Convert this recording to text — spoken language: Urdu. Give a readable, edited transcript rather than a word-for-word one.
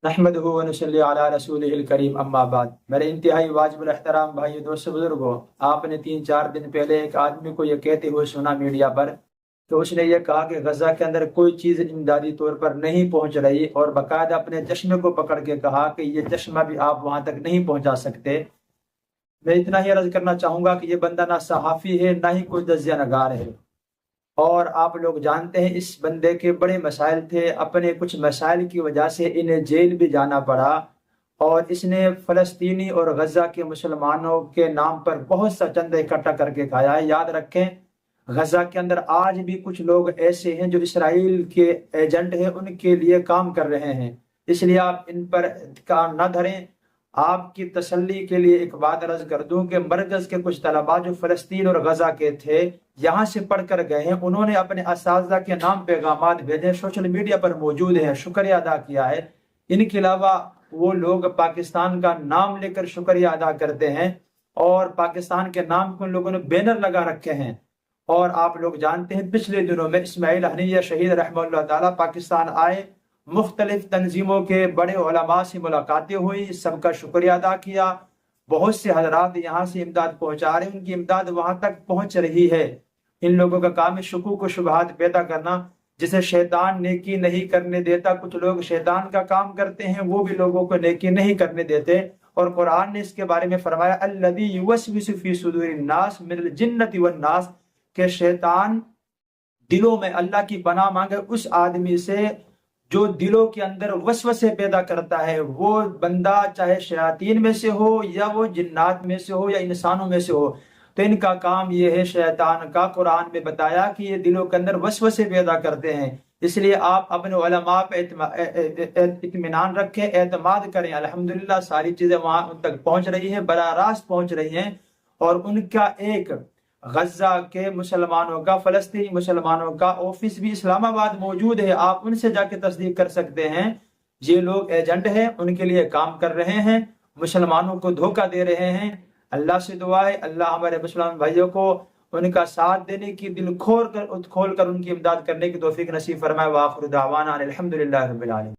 نحمدہ ونصلی علی رسولہ الکریم اما بعد۔ میرے انتہائی واجب الاحترام بھائی دوست بزرگوں، آپ نے 3-4 دن پہلے ایک آدمی کو یہ کہتے ہوئے سنا میڈیا پر کہ اس نے یہ کہا کہ غزہ کے اندر کوئی چیز امدادی طور پر نہیں پہنچ رہی، اور باقاعدہ اپنے چشمے کو پکڑ کے کہا کہ یہ چشمہ بھی آپ وہاں تک نہیں پہنچا سکتے۔ میں اتنا ہی عرض کرنا چاہوں گا کہ یہ بندہ نہ صحافی ہے نہ ہی کوئی تجزیہ نگار ہے، اور آپ لوگ جانتے ہیں اس بندے کے بڑے مسائل تھے، اپنے کچھ مسائل کی وجہ سے انہیں جیل بھی جانا پڑا، اور اس نے فلسطینی اور غزہ کے مسلمانوں کے نام پر بہت سا چندہ اکٹھا کر کے کھایا ہے۔ یاد رکھیں، غزہ کے اندر آج بھی کچھ لوگ ایسے ہیں جو اسرائیل کے ایجنٹ ہیں، ان کے لیے کام کر رہے ہیں، اس لیے آپ ان پر کام نہ دھریں۔ آپ کی تسلی کے لیے ایک بات عرض کر دوں کہ مرکز کے کچھ طلباء جو فلسطین اور غزہ کے تھے یہاں سے پڑھ کر گئے ہیں، انہوں نے اپنے اساتذہ کے نام پیغامات بھیجے، سوشل میڈیا پر موجود ہیں، شکریہ ادا کیا ہے۔ ان کے علاوہ وہ لوگ پاکستان کا نام لے کر شکریہ ادا کرتے ہیں، اور پاکستان کے نام کو ان لوگوں نے بینر لگا رکھے ہیں۔ اور آپ لوگ جانتے ہیں پچھلے دنوں میں اسماعیل ہنیہ شہید رحمہ اللہ تعالیٰ پاکستان آئے، مختلف تنظیموں کے بڑے علماء سے ملاقاتیں ہوئی، سب کا شکریہ ادا کیا۔ بہت سے حضرات یہاں سے امداد پہنچا رہے ہیں، ان کی امداد وہاں تک پہنچ رہی ہے۔ ان لوگوں کا کام ہے شکوک و شبہات پیدا کرنا، جسے شیطان نیکی نہیں کرنے دیتا۔ کچھ لوگ شیطان کا کام کرتے ہیں، وہ بھی لوگوں کو نیکی نہیں کرنے دیتے، اور قرآن نے اس کے بارے میں فرمایا الذی یوسوس فی صدور الناس من الجنۃ والناس، کہ شیطان دلوں میں اللہ کی پناہ مانگے اس آدمی سے جو دلوں کے اندر وسوسے پیدا کرتا ہے۔ وہ بندہ چاہے شیاطین میں سے ہو یا وہ جنات میں سے ہو یا انسانوں میں سے ہو، تو ان کا کام یہ ہے شیطان کا۔ قرآن میں بتایا کہ یہ دلوں کے اندر وسوسے پیدا کرتے ہیں، اس لیے آپ اپنے علماء پہ اطمینان رکھیں، اعتماد کریں۔ الحمدللہ ساری چیزیں وہاں ان تک پہنچ رہی ہیں، براہ راست پہنچ رہی ہیں، اور ان کا ایک غزہ کے مسلمانوں کا، فلسطینی مسلمانوں کا آفس بھی اسلام آباد موجود ہے، آپ ان سے جا کے تصدیق کر سکتے ہیں۔ یہ لوگ ایجنٹ ہیں، ان کے لیے کام کر رہے ہیں، مسلمانوں کو دھوکہ دے رہے ہیں۔ اللہ سے دعا ہے اللہ ہمارے مسلمان بھائیوں کو ان کا ساتھ دینے کی، دل کھول کر ان کی امداد کرنے کی توفیق نصیب فرمائے۔ وآخر دعوانا الحمدللہ رب العالمین۔